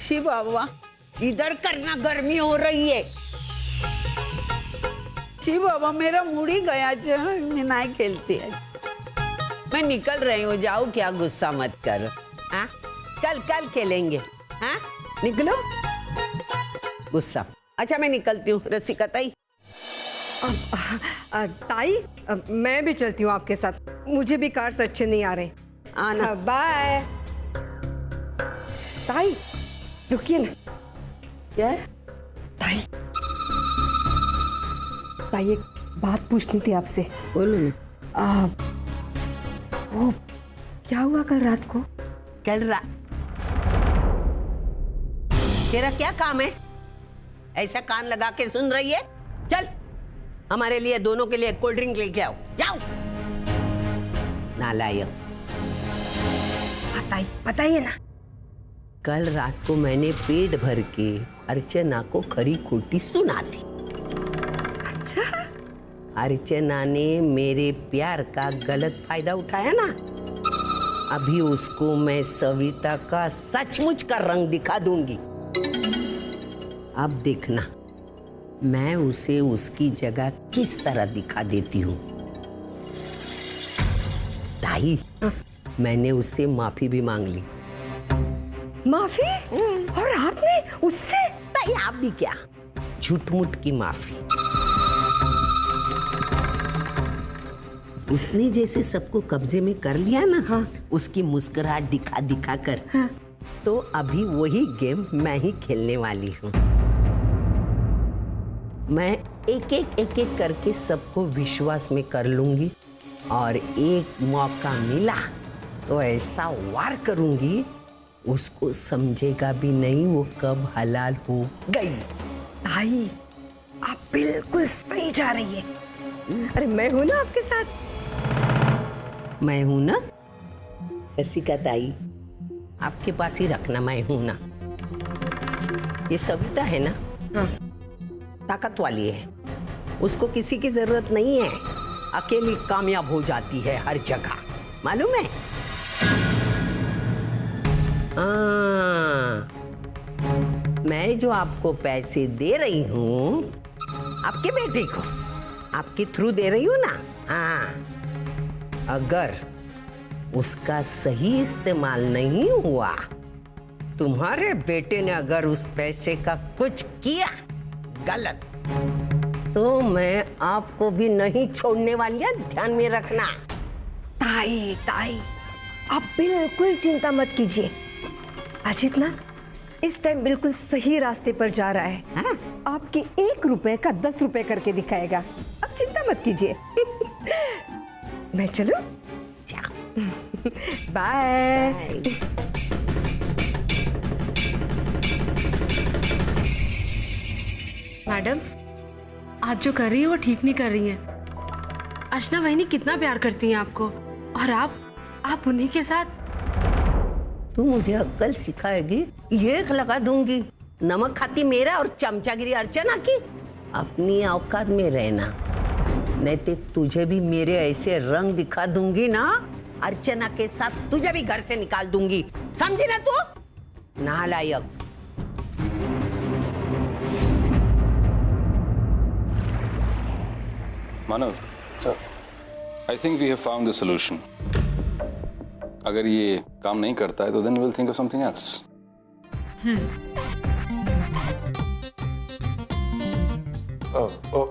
She बाबा, इधर करना, गर्मी हो रही है। शी बाबा, मेरा मूड ही गया, मैं नहीं खेलती है। मैं निकल रही हूँ, जाओ, क्या गुस्सा मत करो। हाँ, कल खेलेंगे। हाँ, निकलो। गुस्सा। अच्छा, मैं निकलती हूँ। रसिका ताई। ताई, मैं भी चलती हूँ आपके साथ, मुझे भी कार्ड्स अच्छे नहीं आ रहे। आना। बाय। ताई रुकिए ना। क्या? ताई ताई, एक बात पूछनी थी आपसे। बोलो ना। वो क्या हुआ कल रात को? कल रात? तेरा क्या काम है? ऐसा कान लगा के सुन रही है? चल, हमारे लिए, दोनों के लिए कोल्ड ड्रिंक लेके आओ, जाओ। नालायक। बताइए ना। कल रात को मैंने पेट भर के अर्चना को खरी खोटी सुना दी। अच्छा? अर्चना ने मेरे प्यार का गलत फायदा उठाया ना। अभी उसको मैं सविता का सचमुच का रंग दिखा दूंगी। अब देखना, मैं उसे उसकी जगह किस तरह दिखा देती हूँ। ताई, मैंने उससे माफी भी मांग ली। माफी? और आपने उससे? ताई, आप भी क्या, झूठ-मूठ की माफी। उसने जैसे सबको कब्जे में कर लिया ना। हाँ। उसकी मुस्कुराहट दिखा दिखा कर। हाँ। तो अभी वही गेम मैं ही खेलने वाली हूँ। मैं एक एक करके सबको विश्वास में कर लूंगी, और एक मौका मिला तो ऐसा वार करूंगी, उसको समझेगा भी नहीं वो कब हलाल हो गई। भाई, आप बिल्कुल सही जा रही है। अरे मैं हूं ना आपके साथ। मैं हूं ना? रसिका ताई, आपके पास ही रखना, मैं हूं ना। ये सविता है ना? हाँ। ताकत वाली है, उसको किसी की जरूरत नहीं है, अकेली कामयाब हो जाती है हर जगह, मालूम है? मैं जो आपको पैसे दे रही हूँ, आपके बेटे को आपके थ्रू दे रही हूँ ना। हाँ, अगर उसका सही इस्तेमाल नहीं हुआ, तुम्हारे बेटे ने अगर उस पैसे का कुछ किया गलत, तो मैं आपको भी नहीं छोड़ने वाली है, ध्यान में रखना। ताई, आप बिल्कुल चिंता मत कीजिए। अजित ना इस टाइम बिल्कुल सही रास्ते पर जा रहा है। हाँ? आपके 1 रुपए का 10 रुपए करके दिखाएगा। अब चिंता मत कीजिए। मैं चलूं? जाओ। बाय। मैडम, आप जो कर रही है वो ठीक नहीं कर रही हैं। अर्चना वहीनी कितना प्यार करती हैं आपको, और आप उन्हीं के साथ। तू मुझे अक्ल सिखाएगी? एक लगा दूंगी। नमक खाती मेरा और चमचागिरी अर्चना की। अपनी औकात में रहना, नहीं तो तुझे भी मेरे ऐसे रंग दिखा दूंगी ना, अर्चना के साथ तुझे भी घर से निकाल दूंगी, समझी ना तू? नालायक। मानव, I think we have found the solution. अगर ये काम नहीं करता है तो then we'll think of something else.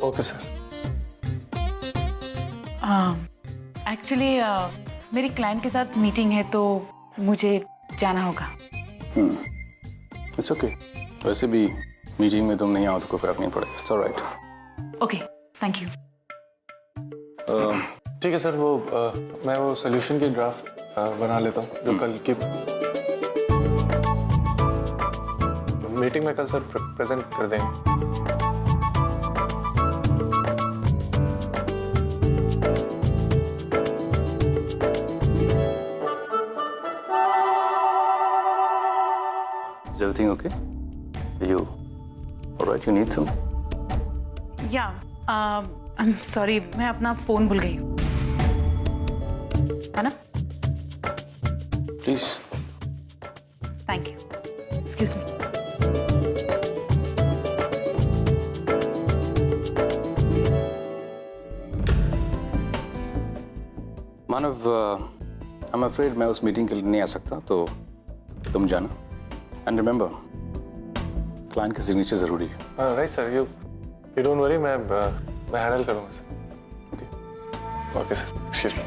Okay sir. Actually मेरी क्लाइंट के साथ मीटिंग है तो मुझे जाना होगा। It's okay. वैसे भी मीटिंग में तुम नहीं आओ तो कोई फर्क नहीं पड़ेगा। It's all right. Okay, thank you. ठीक है सर, मैं वो सोल्यूशन की ड्राफ्ट बना लेता हूँ जो कल की मीटिंग में कल सर प्रेजेंट कर देंगे। Is everything okay? Are you all right? You need some? I'm sorry, मैं अपना फोन भूल गई हूँ। है ना? Please. Thank you. Excuse me. Manav, I am afraid मैं उस मीटिंग के लिए नहीं आ सकता, तो तुम जाना। एंड रिमेंबर, क्लाइंट का सिग्नेचर जरूरी है। Right sir, you don't worry, मैं हैंडल करूँगा sir. Okay sir, excuse me.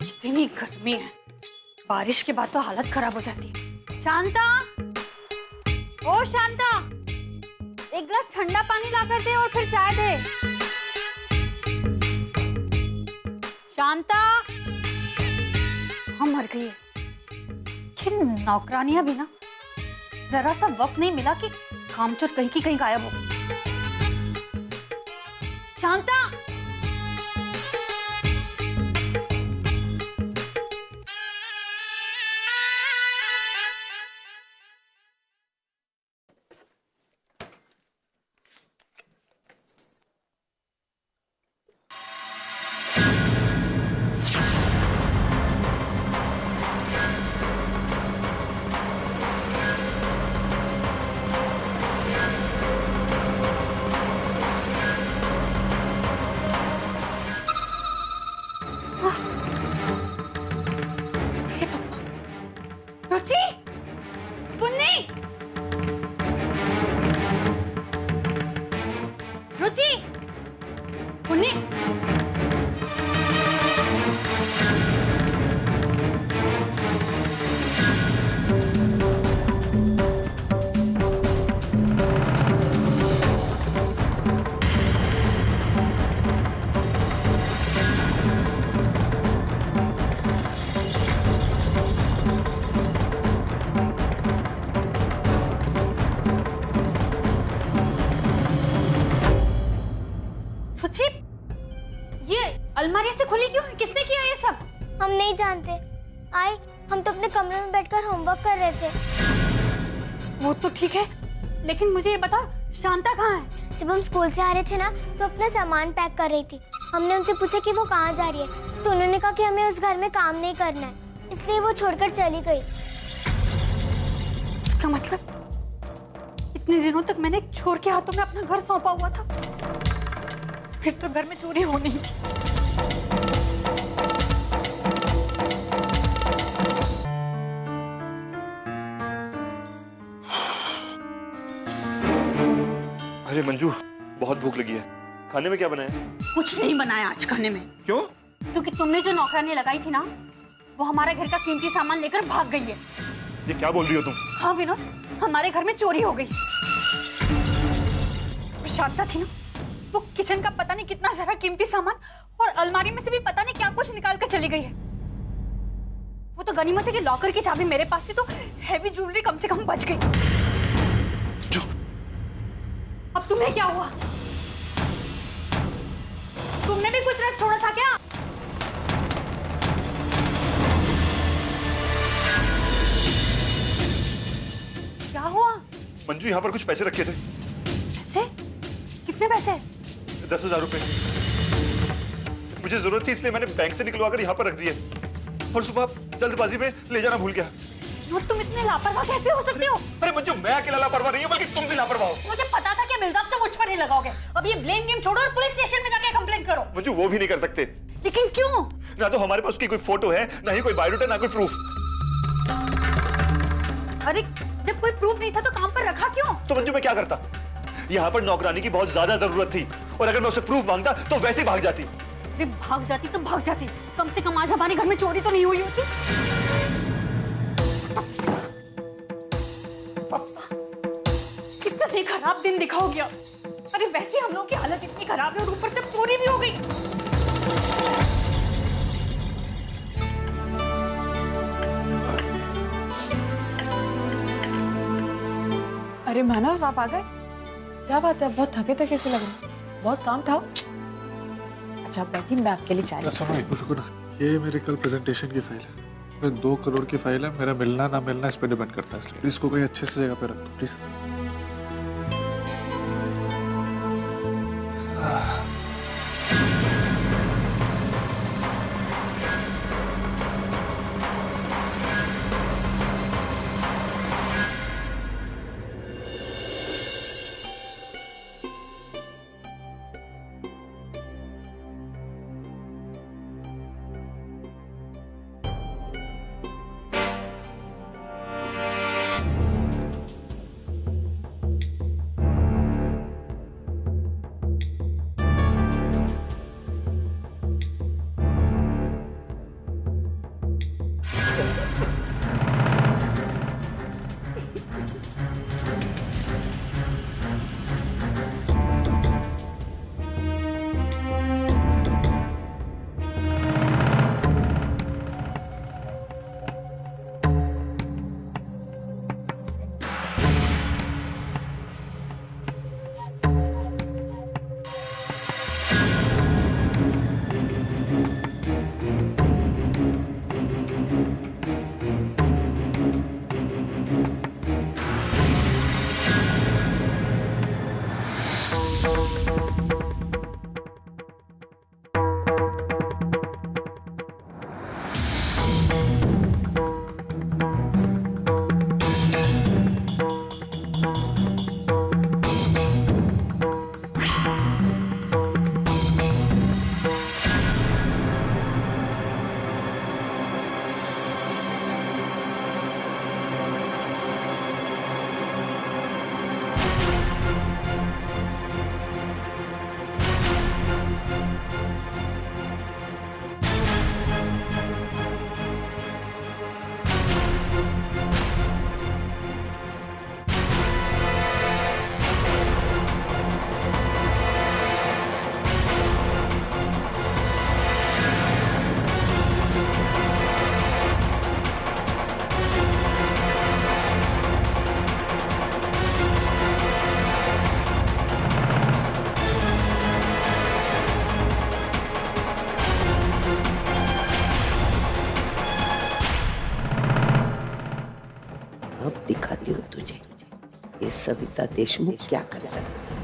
इतनी गर्मी है, बारिश के बाद तो हालत खराब हो जाती है। शांता, ओ शांता, एक गिलास ठंडा पानी ला कर दे और फिर चाय दे। शांता, हम मर गई है। कि नौकरानियां भी ना, जरा सा वक्त नहीं मिला कि कामचोर कहीं की कहीं गायब हो गई। शांता, रुचि, पुन्नी, रुचि, पुन्नी, रुचि, ये अलमारी से खुली क्यों है? किसने किया ये सब? हम नहीं जानते। आई, हम तो अपने कमरे में बैठकर होमवर्क कर रहे थे। वो तो ठीक है, लेकिन मुझे ये बता, शांता कहाँ है? जब हम स्कूल से आ रहे थे ना, तो अपना सामान पैक कर रही थी। हमने उनसे पूछा कि वो कहाँ जा रही है, तो उन्होंने कहा कि हमें उस घर में काम नहीं करना है, इसलिए वो छोड़कर चली गई। इसका मतलब इतने दिनों तक मैंने एक चोर के हाथों में अपना घर सौंपा हुआ था, फिर तो घर में चोरी होनी ही थी। अरे मंजू, बहुत भूख लगी है, खाने में क्या बनाया? कुछ नहीं बनाया आज खाने में। क्यों? क्योंकि तुमने जो नौकरानी लगाई थी ना, वो हमारे घर का कीमती सामान लेकर भाग गई है। ये क्या बोल रही हो तुम? हाँ विनोद, हमारे घर में चोरी हो गई। शांता थी ना, वो किचन का पता नहीं कितना सारा कीमती सामान और अलमारी में से भी पता नहीं क्या कुछ निकाल कर चली गई है। वो तो गनीमत है कि लॉकर की चाबी मेरे पास थी, तो हैवी ज्वेलरी कम से कम बच गई। जो अब तुम्हें क्या हुआ? तुमने भी कुछ रख छोड़ा था क्या? क्या हुआ? मंजू, यहाँ पर कुछ पैसे रखे थे। पैसे? कितने पैसे? 10,000 रुपए। मुझे जरूरत थी, इसलिए मैंने बैंक से निकलवा कर यहाँ पर रख दिए, और सुबह जल्दबाजी में ले जाना भूल गया। तुम इतने लापरवाह कैसे हो सकते हो? अरे मंजू, मैं अकेला लापरवाह नहीं हूँ, बल्कि तुम भी लापरवाह हो। मुझे पता था कि इल्जाम तो मुझ पर ही लगाओगे। अब ये ब्लेम गेम छोड़ो और पुलिस स्टेशन में जाके कंप्लेंट करो। मंजू, वो भी नहीं कर सकते। लेकिन क्यों? ना तो हमारे पास उसकी कोई फोटो है, ना ही कोई बायोडाटा, ना कोई प्रूफ। अरे जब कोई प्रूफ नहीं था तो काम पर रखा क्यों? तो मंजू, मैं क्या करता? यहाँ पर नौकरानी की बहुत ज्यादा जरूरत थी, और अगर मैं उसे प्रूफ मांगता तो वैसे ही भाग जाती। अरे भाग जाती तो भाग जाती, कम से कम आज हमारे घर में चोरी तो नहीं हुई होती। कितना खराब दिन दिखाओ गया। अरे वैसे हम लोगों की हालत इतनी खराब है और ऊपर से चोरी भी हो गई। अरे मानव, आप आ गए? क्या बात है, बहुत थके थके से लग रहे। बहुत काम था? अच्छा आप बैठिए, मैं आपके लिए चाय लेकर सुनो, रुको ना, ये मेरे कल प्रेजेंटेशन की फाइल है। 2 करोड़ की फाइल है, मेरा मिलना ना मिलना इस पर डिपेंड करता है, इसलिए प्लीज इसको कोई अच्छे से जगह पे रख दो प्लीज। सविता देशमुख क्या कर सकती है?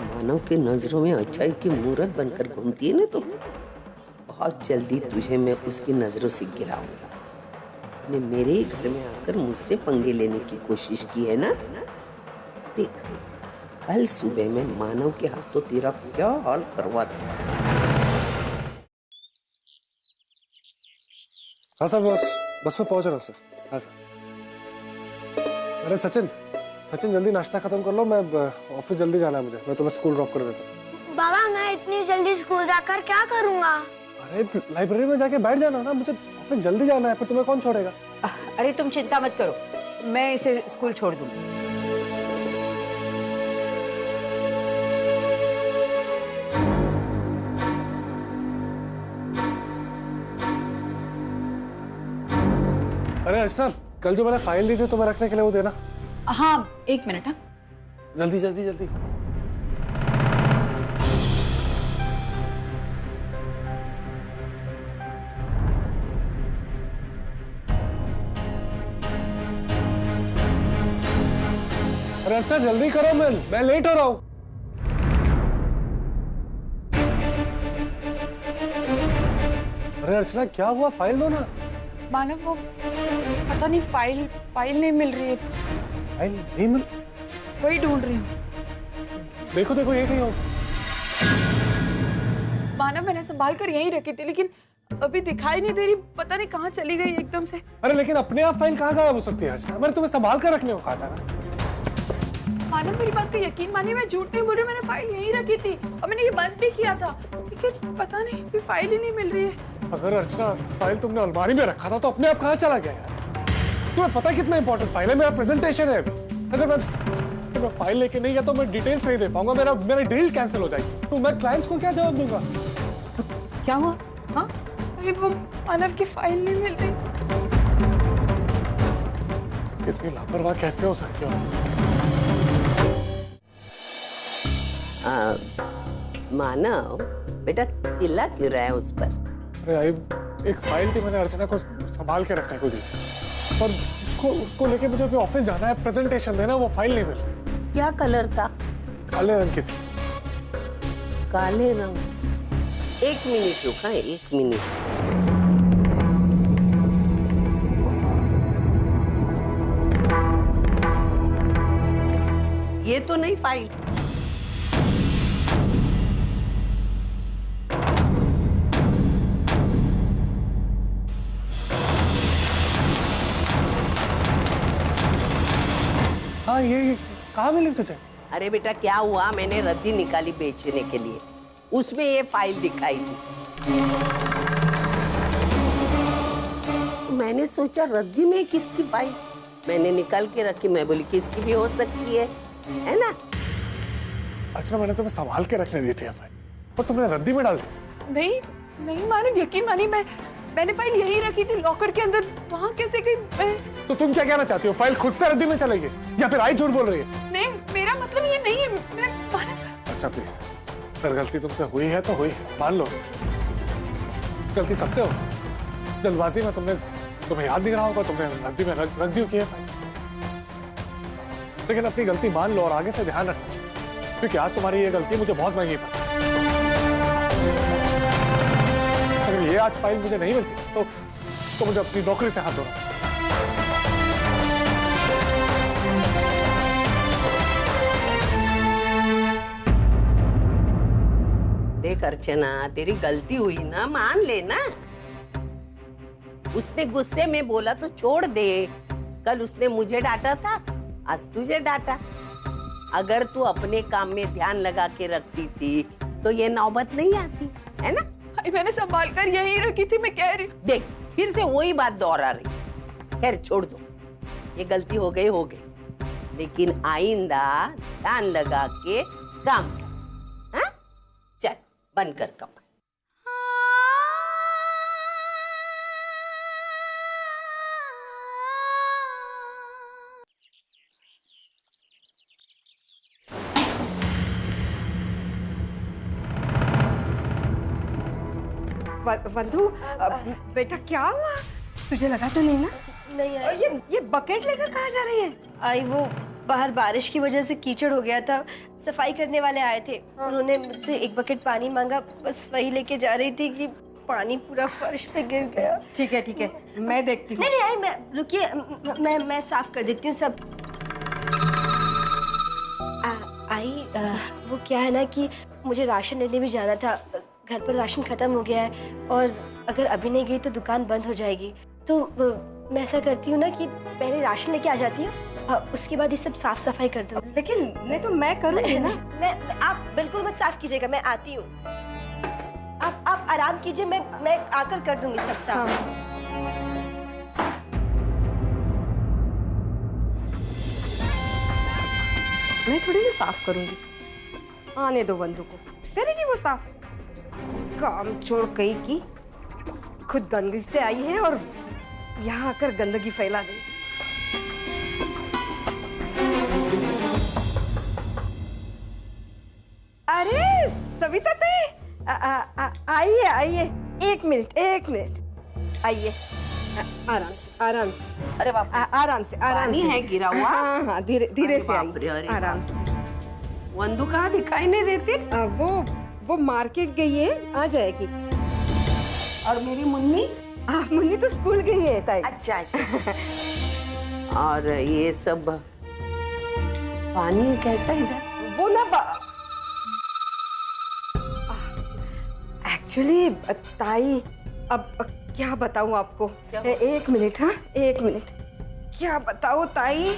मानव के नजरों में अच्छाई की मूरत बनकर घूमती है ना, तो बहुत जल्दी तुझे मैं उसकी नजरों से गिराऊंगा। ने मेरे ही घर में आकर मुझसे पंगे लेने की कोशिश की है ना, देख कल सुबह में मानव के हाथों तेरा क्या हाल करवाता। हाँ सर, बस में पहुंच रहा हूँ सर। हाँ सर। अरे सचिन जल्दी नाश्ता खत्म कर लो, मैं ऑफिस जल्दी जाना है मुझे, मैं तुम्हें स्कूल ड्रॉप कर देता हूँ। बाबा मैं इतनी जल्दी स्कूल जाकर क्या करूँगा? अरे लाइब्रेरी में जाके बैठ जाना ना, मुझे ऑफिस जल्दी जाना है, फिर तुम्हें कौन छोड़ेगा? अरे तुम चिंता मत करो, मैं इसे स्कूल छोड़ दूंगी। अरे अर्चना, कल जो मैंने फाइल दी थी तुम्हें रखने के लिए, वो देना। हाँ 1 मिनट। हाँ जल्दी जल्दी जल्दी। अरे अर्चना जल्दी करो, मैं लेट हो रहा हूँ। अरे अर्चना क्या हुआ, फाइल दो ना। मानव वो पता नहीं फाइल नहीं मिल रही है। फाइल नहीं मिल? वही ढूंढ रही हूँ। देखो ये कहीं हो। मानव मैंने संभाल कर यहीं रखी थी, लेकिन अभी दिखाई नहीं दे रही, पता नहीं कहाँ चली गई एकदम से। अरे लेकिन अपने आप फाइल कहाँ गायब हो सकती है अर्चना? मैंने तुम्हें संभाल कर रखने को कहा था ना। मानव मेरी बात का यकीन मानिए, मैं झूठ नहीं बोल रही, मैंने फाइल यहीं रखी थी और मैंने ये बंद भी किया था, लेकिन पता नहीं अभी फाइल ही नहीं मिल रही है। अगर अर्चना फाइल तुमने अलमारी में रखा था तो अपने आप कहाँ चला गया यार? तुम्हें पता है कितना इंपॉर्टेंट फाइल है, मेरा प्रेजेंटेशन है अभी। अगर मैं फाइल लेके नहीं गया तो मैं डिटेल्स नहीं दे पाऊंगा, मेरा डील कैंसिल हो जाएगी, तो मैं क्लाइंट्स को क्या जवाब दूंगा? क्या हुआ? हाँ वो मानव की फाइल नहीं मिल रही। इतनी लापरवाह कैसे हो सकती हो? मानव बेटा चिल्ला क्यों रहा है उस पर? अरे एक फाइल थी, मैंने अर्चना को संभाल के रखने को दी, पर उसको लेके मुझे अभी ऑफिस जाना है, प्रेजेंटेशन देना, वो फाइल नहीं मिली। क्या कलर था? काले रंग की थी। काले रंग? 1 मिनट रुका, 1 मिनट। ये तो नहीं फाइल। हाँ ये कहाँ मिली तुझे? अरे बेटा क्या हुआ, मैंने रद्दी निकाली बेचने के लिए, उसमें ये फाइल दिखाई थी। मैंने सोचा रद्दी में किसकी फाइल, मैंने निकाल के रखी, मैं बोली किसकी भी हो सकती है ना? अच्छा मैंने तुम्हें संभाल के रखने दी थी फाइल, और तुमने रद्दी में डाल दी? नहीं मानिए, यकीन मानिए, मैंने फाइल यहीं रखी थी लॉकर के अंदर, वहाँ कैसे गई? तो तुम क्या कहना चाहती हो, फाइल खुद से रद्दी में चलेगी या फिर आई झूठ बोल रही है? नहीं मेरा मतलब ये नहीं है। अच्छा प्लीज, अगर गलती तुमसे हुई है तो हुई है, मान लो उसे। गलती सबसे हो, जल्दबाजी में तुम्हें याद नहीं रहा होगा, तुमने रद्दी में रख दी है फाइल। लेकिन अपनी गलती मान लो और आगे से ध्यान रखो, क्योंकि आज तुम्हारी ये गलती मुझे बहुत महंगी पड़ी। अगर ये आज फाइल मुझे नहीं मिलती तो मुझे अपनी नौकरी से हाथ धोना। देख अर्चना, तेरी गलती हुई ना, मान लेना। उसने गुस्से में बोला तो छोड़ दे। कल उसने मुझे डांटा था, आज तुझे डांटा। अगर तू अपने काम में ध्यान लगा के रखती थी तो ये नौबत नहीं आती, है ना? मैंने संभाल कर यहीं रखी थी, मैं कह रही। देख फिर से वही बात दोहरा रही। खैर छोड़ दो, ये गलती हो गई, लेकिन आइंदा ध्यान लगा के काम कर। हाँ? चल बंद कर कप। बंधु बेटा क्या हुआ? तुझे लगा तो नहीं ना? नहीं आई। ये बकेट लेकर कहाँ जा रही है? आई वो बाहर बारिश की वजह से कीचड़ हो गया था, सफाई करने वाले आए थे। उन्होंने मुझसे 1 बकेट पानी मांगा, बस वही लेके जा रही थी कि पानी पूरा फर्श पे गिर गया। ठीक है, मैं देखती हूँ। नहीं, मैं रुकिए, मैं साफ कर देती हूँ सब। आई वो क्या है ना कि मुझे राशन लेने भी जाना था, घर पर राशन खत्म हो गया है और अगर अभी नहीं गई तो दुकान बंद हो जाएगी। तो मैं ऐसा करती हूँ ना कि पहले राशन लेके आ जाती हूँ, उसके बाद ये सब साफ सफाई कर दूँ। लेकिन नहीं तो मैं करूँगी ना। आप बिल्कुल मत साफ कीजिएगा, मैं आती हूँ। आप आराम कीजिए, मैं आकर कर दूंगी सब साफ। मैं थोड़ी ना साफ करूंगी, आने दो बंधु को, करेगी वो साफ। काम छोड़ कहीं की, खुद गंदगी से आई है और यहाँ आकर गंदगी फैला दी। अरे सविता ते आइए, एक मिनट आइए, आराम से। अरे बाप, आराम से पानी है गिरा हुआ। हाँ, धीरे से आइए, आराम से। वंदु कहाँ दिखाई नहीं देती? वो मार्केट गई है, आ जाएगी। और मेरी मुन्नी? मुन्नी तो स्कूल गई है ताई। अच्छा। और ये सब पानी कैसा इधर? वो ना एक्चुअली ताई, अब क्या बताऊं आपको? एक मिनट, हाँ, एक मिनट। क्या बताओ ताई,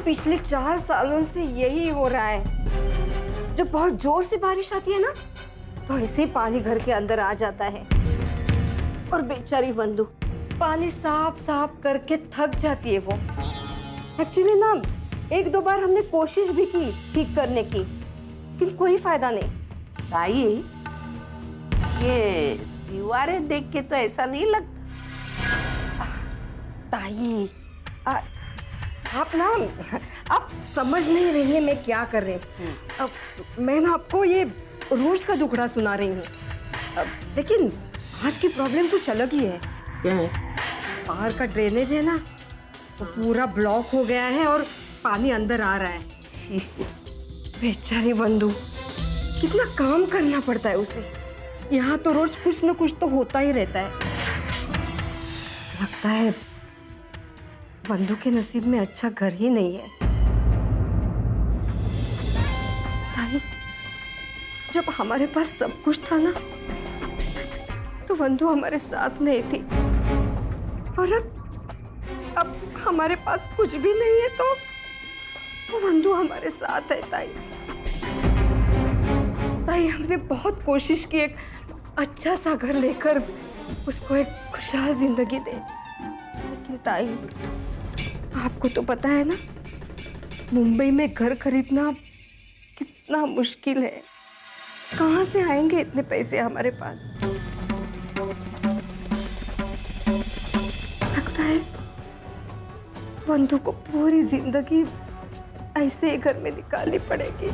पिछले 4 सालों से यही हो रहा है। जब बहुत जोर से बारिश आती है ना, तो ऐसे ही पानी घर के अंदर आ जाता है और बेचारी वंदु पानी साफ करके थक जाती है। वो एक्चुअली ना 1-2 बार हमने कोशिश भी की ठीक करने की, लेकिन कोई फायदा नहीं। ताई, ये दीवारें देख के तो ऐसा नहीं लगता। ताई, आप समझ नहीं रही है मैं क्या कर रही हूँ। अब मैं ना आपको ये रोज का दुखड़ा सुना रही हूँ, लेकिन आज की प्रॉब्लम कुछ अलग ही है। बाहर का ड्रेनेज है ना, तो पूरा ब्लॉक हो गया है और पानी अंदर आ रहा है। बेचारी बंधु, कितना काम करना पड़ता है उसे। यहाँ तो रोज कुछ न कुछ तो होता ही रहता है। लगता है बंधु के नसीब में अच्छा घर ही नहीं है। ताई, जब हमारे पास सब कुछ था ना, तो बंधु हमारे साथ नहीं थी, और अब हमारे पास कुछ भी नहीं है तो बंधु हमारे साथ है। ताई, हमने बहुत कोशिश की एक अच्छा सा घर लेकर उसको एक खुशहाल जिंदगी दे, लेकिन ताई, आपको तो पता है ना, मुंबई में घर खरीदना कितना मुश्किल है। कहाँ से आएंगे इतने पैसे हमारे पास? लगता है बंधु को पूरी जिंदगी ऐसे ही घर में निकालनी पड़ेगी।